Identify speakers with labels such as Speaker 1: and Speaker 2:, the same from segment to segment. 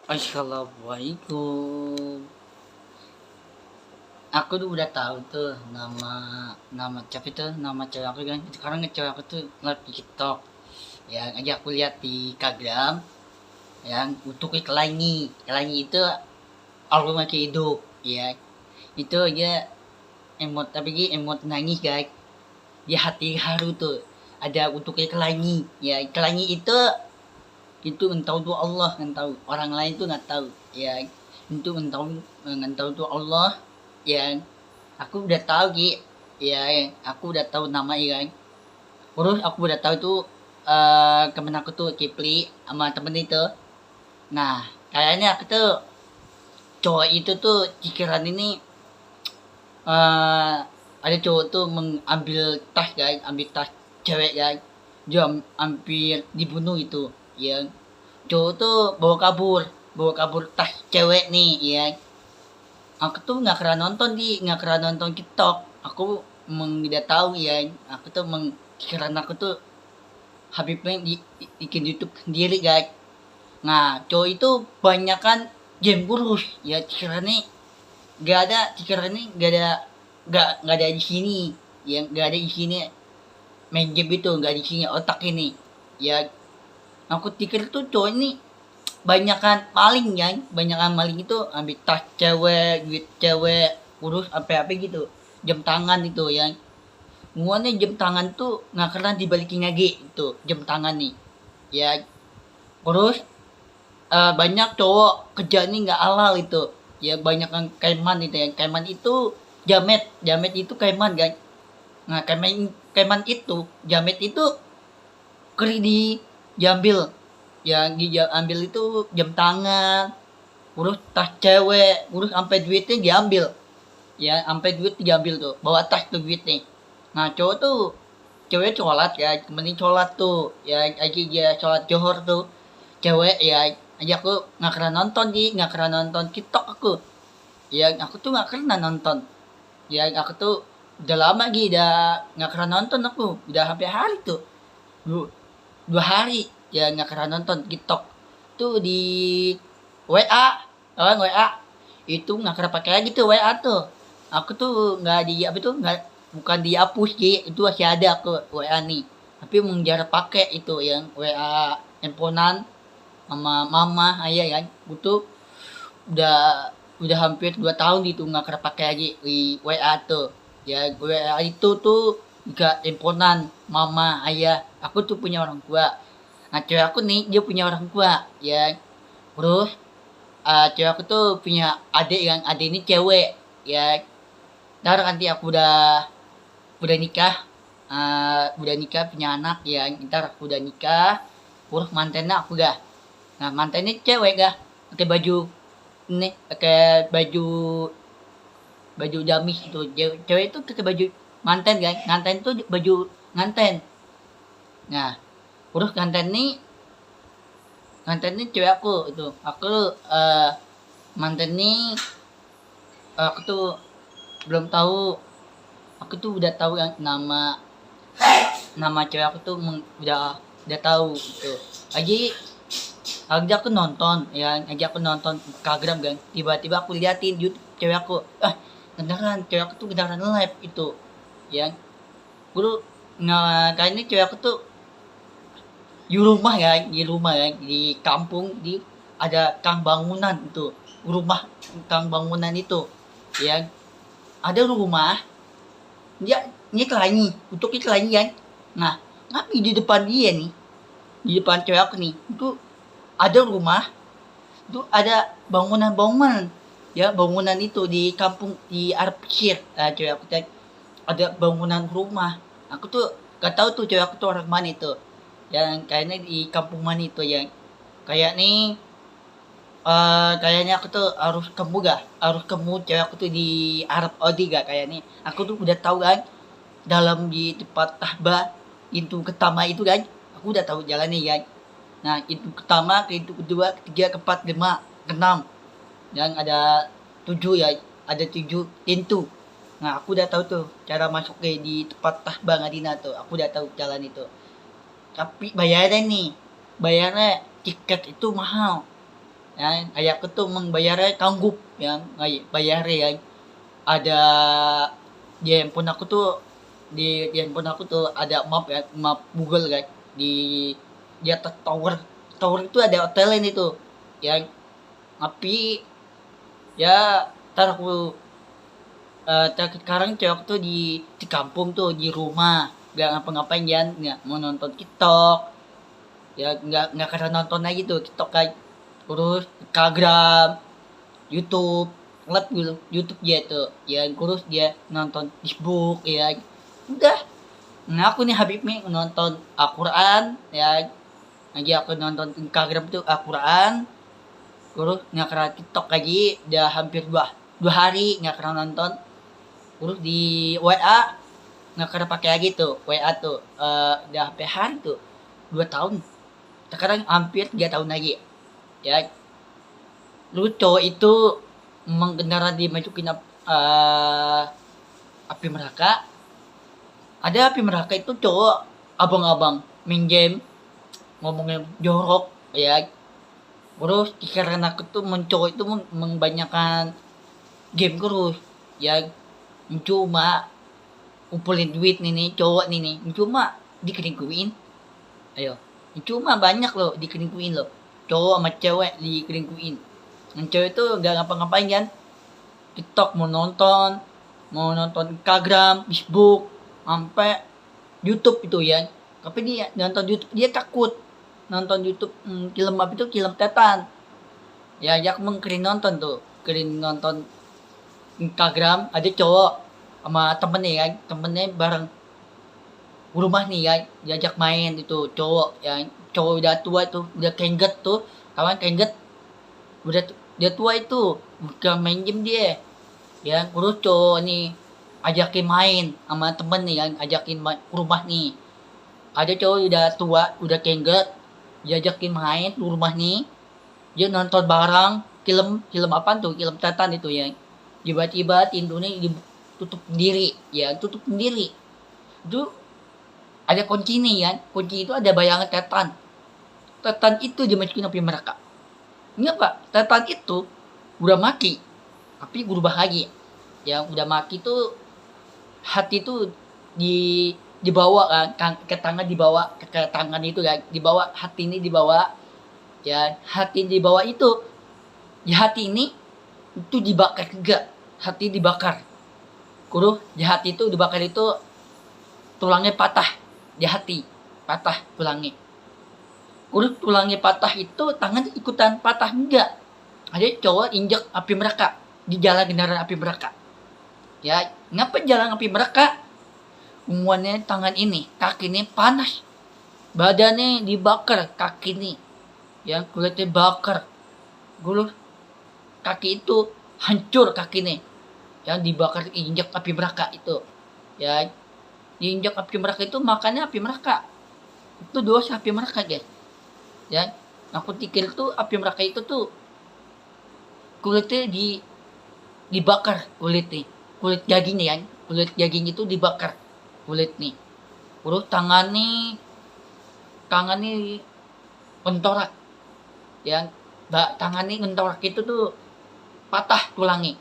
Speaker 1: Assalamualaikum. Aku tuh udah tahu tuh nama nama siapa itu nama cewek aku kan. Sekarang cewek aku tuh ngeliat di TikTok. Yang aja aku lihat di Instagram yang untuk Iklangi. Iklangi itu album masih hidup ya. Itu aja emot tapi emot nangis guys. Di hati haru tuh ada untuk Iklangi. Ya Iklangi itu entah itu Allah yang tahu, orang lain tuh nggak tahu ya. Itu entah itu Allah ya. Aku udah tahu Ki, ya aku udah tahu nama ya kan. Terus aku udah tahu tuh temen aku tuh Kipli sama temen itu. Nah kayaknya aku tuh cowok itu tuh pikiran ini eh ada cowok tuh mengambil tas guys, ambil tas cewek guys. Dia hampir dibunuh itu ya. Cowok tuh bawa kabur tas cewek nih ya. Aku tuh nggak pernah nonton TikTok. Aku tidak tahu ya. Aku tuh karena aku tuh Habibnya bikin YouTube sendiri guys. Nah cowok itu banyak kan game kurus ya. Kiranya gak ada di sini yang gak ada di sini main game itu gak di sini otak ini ya. Aku pikir tuh cowok ini banyakan maling itu ambil tas cewek, duit cewek, urus apa-apa gitu, jam tangan itu ya. Semuanya jam tangan tuh nggak pernah dibalikin lagi itu jam tangan nih ya. Terus banyak cowok kerja nih nggak halal itu ya. Banyak yang kaiman itu ya. Kaiman itu jamet itu kaiman kan. Nah kaiman itu jamet itu keri diambil, yang diambil itu jam tangan, urus tas cewek, urus sampai duitnya diambil ya. Sampai duit diambil tuh, bawa tas tuh duitnya. Nah cowok tuh cewek sholat ya, mending sholat tuh ya. Lagi dia sholat johor tuh cewek ya. Aja aku nggak pernah nonton TikTok aku ya. Aku tuh nggak pernah nonton ya. Aku tuh udah lama lagi udah nggak pernah nonton. Aku udah hampir hari tuh, 2 hari ya nggak pernah nonton TikTok tuh. Di WA, orang WA itu nggak pernah pakai lagi tuh WA tuh. Aku tuh nggak di apa tuh, nggak, bukan dihapus sih, itu masih ada aku WA nih, tapi menjarah pakai itu yang WA handphonean sama mama ayah kan. Butuh udah udah hampir 2 tahun itu nggak pernah pakai lagi di WA tuh ya. WA itu tuh juga handphonean mama ayah. Aku tuh punya orang tua. Nah cewek aku nih dia punya orang tua ya. Terus cewek aku tuh punya adik, yang adik ini cewek ya. Ntar nanti aku udah nikah, udah nikah punya anak ya. Ntar aku udah nikah, terus mantannya aku dah. Nah mantannya cewek dah, pakai baju ini, pakai baju jamis itu. Cewek itu pakai baju manten kan. Nganten tuh baju nganten. Nah terus nganten ini cewek aku itu. Aku manten nih aku tuh belum tahu. Aku tuh udah tahu yang nama cewek aku tuh udah tahu gitu. Lagi lagi aku nonton ya, lagi aku nonton Instagram kan. Tiba-tiba aku liatin YouTube cewek aku. Beneran cewek aku tuh beneran live itu ya. Guru kayaknya cewek aku tuh di rumah ya, di kampung, di ada kang bangunan itu, rumah kang bangunan itu ya. Ada rumah dia, ini kelanyi untuk kelanyi kan. Nah tapi di depan dia nih, di depan cewek aku nih itu ada rumah, itu ada bangunan ya. Bangunan itu di kampung di Arab Pesir. Cewek aku tadi ada bangunan rumah. Aku tuh gak tahu tuh cewek aku tuh orang mana itu, yang kayaknya di kampung mana itu yang kayak nih. Kayaknya aku tuh harus kamu cewek aku tuh di Arab Saudi gak kayaknya. Aku tuh udah tahu kan, dalam di tempat tahbah itu pertama itu kan. Aku udah tahu jalannya kan. Nah itu pertama, ke itu kedua, ketiga, keempat, lima, keenam, yang ada 7 ya. Ada 7 pintu. Nah aku udah tahu tuh cara masuk ke di tempat tahbah Madinah tuh. Aku udah tahu jalan itu. Tapi bayarnya tiket itu mahal Yan, ayahku tuh membayarnya tanggup yang bayarnya yang ada di handphone aku tuh di handphone aku tuh ada map ya, map Google kan di di atas tower tower itu ada hotelnya itu yang tapi ya ntar aku sekarang cewek tuh di kampung tuh di rumah nggak ngapa-ngapain ya nggak mau nonton TikTok ya nggak karena nonton aja tuh TikTok kan terus Instagram YouTube ngeliat YouTube dia tuh ya terus dia nonton Facebook ya udah nah aku nih Habib nih nonton Al-Quran ya lagi aku nonton Instagram tuh Al-Quran terus nggak kena TikTok lagi udah hampir dua hari nggak kena nonton terus di WA nggak kena pakai lagi tuh WA tuh udah hampir hari tuh 2 tahun sekarang hampir 3 tahun lagi ya lu cowok itu mengenara dimasukin api neraka ada api neraka itu cowok abang-abang main game ngomongnya jorok ya terus karena aku tuh mencowok itu membanyakan game terus ya cuma kumpulin duit nih cowok nih cuma dikelingkuin ayo cuma banyak loh dikelingkuin loh cowok sama cewek dikelingkuin yang cewek tuh gak ngapa-ngapain kan TikTok mau nonton Instagram Facebook sampai YouTube itu ya tapi dia nonton YouTube dia takut nonton YouTube film apa itu film setan ya ajak mengkerin nonton tuh kerin nonton Instagram ada cowok sama temennya bareng rumah nih ya diajak main itu cowok ya cowok udah tua tuh udah kengget tuh kawan kengget udah dia tua itu bukan main game dia ya terus cowok nih ajakin main sama temen nih yang ajakin main rumah nih ada cowok udah tua udah kengget diajakin main di rumah nih dia nonton bareng film apa tuh film setan itu ya tiba-tiba pintunya ditutup sendiri ya tutup sendiri itu ada kunci nih ya kunci itu ada bayangan setan itu dimasukin api neraka ini apa setan itu udah mati tapi berubah lagi yang udah mati tuh hati tuh dibawa kan ke tangan dibawa ke tangan itu kan dibawa hati ini dibawa ya hati dibawa itu ya hati ini itu dibakar juga hati dibakar kudu di hati itu dibakar itu tulangnya patah di hati patah tulangnya kudu tulangnya patah itu tangan ikutan patah enggak ada cowok injek api neraka di jalan kendaraan api neraka ya ngapa jalan api neraka umuannya tangan ini kaki ini panas badannya dibakar kaki ini yang kulitnya bakar gulung kaki itu hancur kaki ini yang dibakar injek api neraka itu ya diinjak api neraka itu makannya api neraka itu dosa api neraka guys ya aku pikir tuh api neraka itu tuh kulitnya dibakar kulit dagingnya ya kulit daging itu dibakar kulit nih terus tangannya mentorak ya tangannya mentorak itu tuh patah tulangnya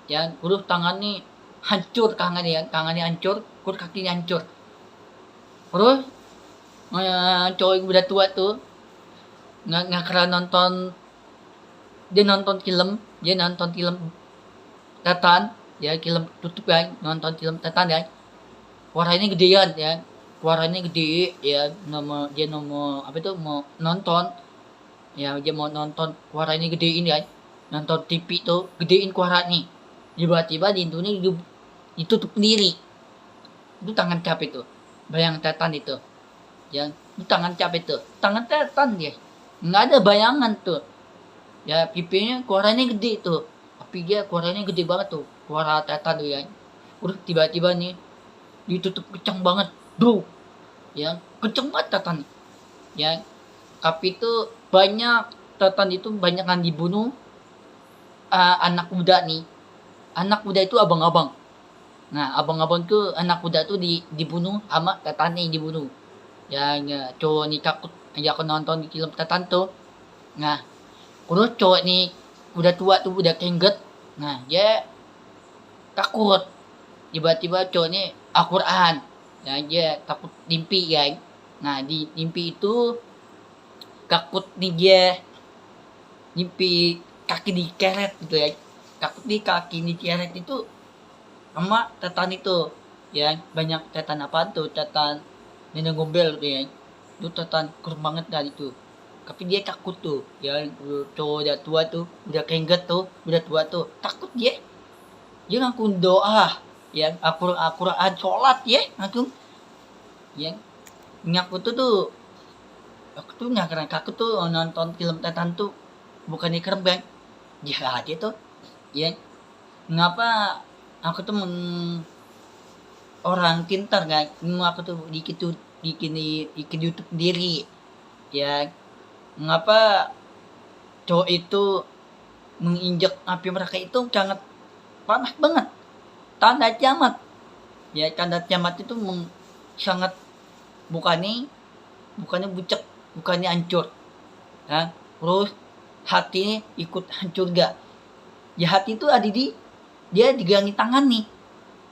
Speaker 1: ya terus tangannya hancur tangannya hancur terus kakinya hancur terus cowok yang udah tua tuh nggak kira nonton film setan ya film tutup ya nonton film setan ya suaranya gedean ya suaranya gede ya dia apa itu mau nonton ya dia mau nonton suaranya gedein ya nonton TV tuh gedein suaranya tiba-tiba di intunya ditutup sendiri itu tangan capek tuh bayang setan itu ya itu tangan capek tuh tangan setan dia nggak ada bayangan tuh ya pipinya suaranya gede tuh tapi dia suaranya gede banget tuh suara setan tuh ya udah tiba-tiba nih ditutup kencang banget bro ya kencang banget setan ya tapi itu banyak setan itu banyak yang dibunuh anak muda itu abang-abang. Nah, abang-abang tuh anak muda tuh dibunuh sama setan nih dibunuh. Ya, cowok nih takut aja aku nonton di film setan tuh. Nah, Terus cowok nih udah tua tuh, udah kengget. Nah, dia takut. Tiba-tiba cowok ini Al-Quran. Ya, dia takut mimpi kan. Nah, di mimpi itu takut nih dia mimpi kaki dikeret gitu ya. Takut nih kaki dikeret itu sama tetan itu. Ya, banyak tetan apa tuh? Tetan nenek gombel tuh ya. Itu tetan kurang banget dari itu. Tapi dia takut tuh. Ya, cowok udah tua tuh, udah kengget tuh, udah tua tuh. Takut dia. Dia ngaku doa. Ya, Al-Quran sholat ya. Ngaku. Ya, ngaku tuh aku tuh nggak keren, aku tuh nonton film Titan tuh bukan di kerbang jahat itu ya. Mengapa aku tuh orang pintar kan, aku tuh bikin YouTube sendiri ya. Mengapa cowok itu menginjak api mereka itu sangat panas banget, tanda kiamat ya. Tanda kiamat itu sangat bukannya bucek, bukannya hancur ya. Terus hati ikut hancur gak ya. Hati itu ada di dia digangin tangan nih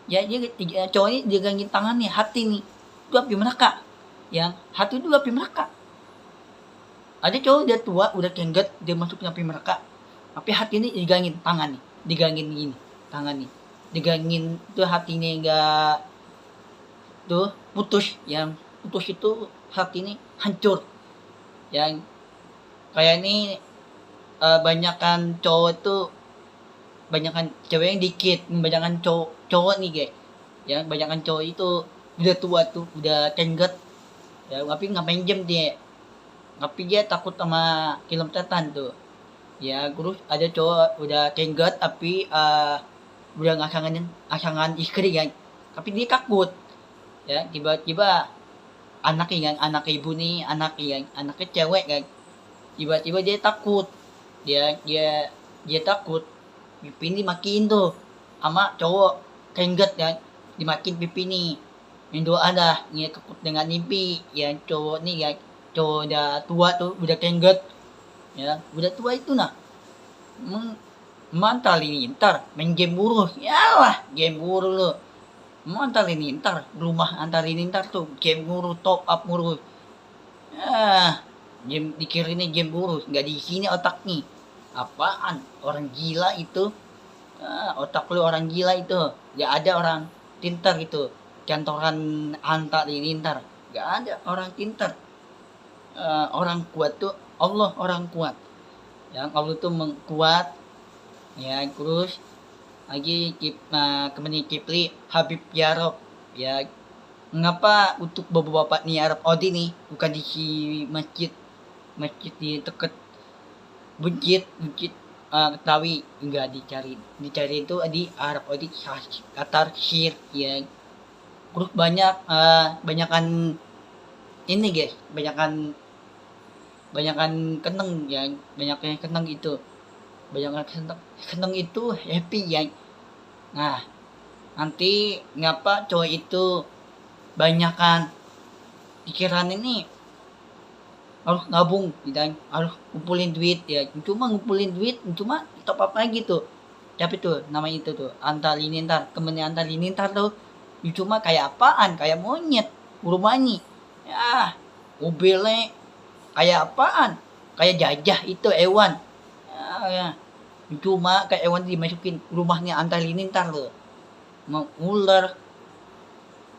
Speaker 1: ya. Dia cowok ini digangin tangan nih, hati nih itu api neraka yang hati itu api neraka. Ada cowok dia tua udah kengget, dia masuk api neraka, tapi hati ini digangin tangan nih, digangin gini tangan nih, digangin tuh hatinya enggak tuh putus. Yang putus itu hati ini hancur. Yang kayak ini banyakan cowok tuh, banyakan cewek yang dikit, banyakan cowok nih guys. Ya, banyakan cowok itu udah tua tuh, udah kengget ya, tapi ngapain jam dia, tapi dia takut sama film setan tuh ya. Terus ada cowok udah kengget tapi udah ngasangan istri kan, tapi dia takut ya. Tiba-tiba anaknya kan, anak ibu nih, anaknya cewek kan, tiba-tiba dia takut, dia takut pipi ini makin tuh sama cowok kengget kan, dimakin pipi nih. Yang doa dah dia takut dengan mimpi yang cowok nih kan, cowok udah tua tuh, udah kengget ya, udah tua itu nah mantal ini ntar main game buruh ya lah. Game buruh lo mantal ini ntar rumah antar ini ntar tuh game buruh, top up buruh game dikirimnya game buruh, nggak di sini otak nih. Apaan orang gila itu, otak lu orang gila itu. Nggak ada orang pintar gitu cantoran antar ini ntar, nggak ada orang pintar. Orang kuat tuh Allah, orang kuat yang Allah tuh mengkuat ya. Terus lagi kemudian Kipli Habib Yarab ya. Mengapa untuk bapak-bapak nih Arab Odi nih bukan di masjid di deket bukit Ketawi, enggak dicari itu di Arab Odi Qatar Syir ya. Terus banyakan ini guys, banyakan keneng ya, banyakan keneng itu, banyakan keneng itu happy ya. Nah, nanti ngapa cowok itu banyakan pikiran ini harus nabung dan harus ngumpulin duit ya. Cuma ngumpulin duit cuma top up lagi tuh. Tapi tuh namanya itu tuh antar linintar, kemudian antar linintar tuh cuma kayak apaan, kayak monyet rumahnya ya. Mobilnya kayak apaan, kayak gajah itu hewan ya. Cuma kayak hewan dimasukin rumahnya antar linintar loh, mau ular,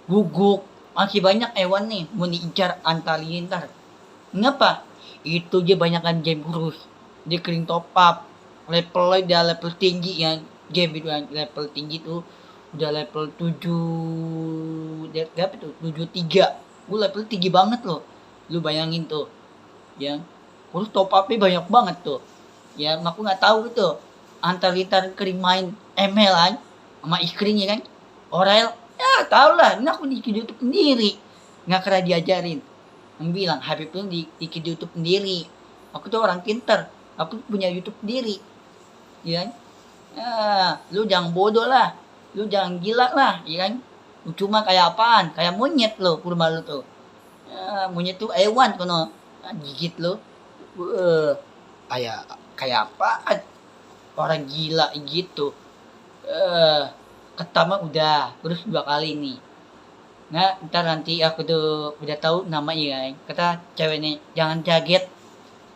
Speaker 1: guguk, masih banyak hewan nih mau diincar antar linintar. Ngapa? Itu dia banyakkan game kurus, dia kering top up, levelnya udah level tinggi ya. Game itu yang level tinggi tuh udah level 7 berapa tuh, 73. Gue level tinggi banget loh, lu bayangin tuh ya. Terus top upnya banyak banget tuh ya. Aku nggak tahu itu antar lintar kering main ML kan sama istrinya kan, Orel ya. Tau lah, ini aku di YouTube sendiri, nggak kena diajarin. Bilang Habib tuh di YouTube sendiri. Aku tuh orang pinter, aku punya YouTube sendiri ya. Lu jangan bodoh lah, lu jangan gila lah ya kan. Lu cuma kayak apaan, kayak monyet lo rumah lu tuh monyet tuh hewan kono gigit lo kayak kayak apaan orang gila gitu. Pertama udah, terus 2 kali nih. Nah, ntar nanti aku tuh udah tahu namanya kan. Kata ceweknya, jangan kaget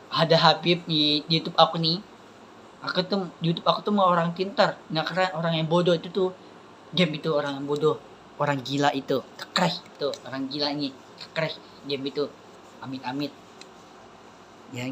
Speaker 1: ada Habib di YouTube aku nih. Aku tuh YouTube aku tuh mau orang pintar, nggak keren orang yang bodoh itu tuh. Game itu orang yang bodoh, orang gila itu, crash itu orang gila ini, crash game itu, amit-amit, ya.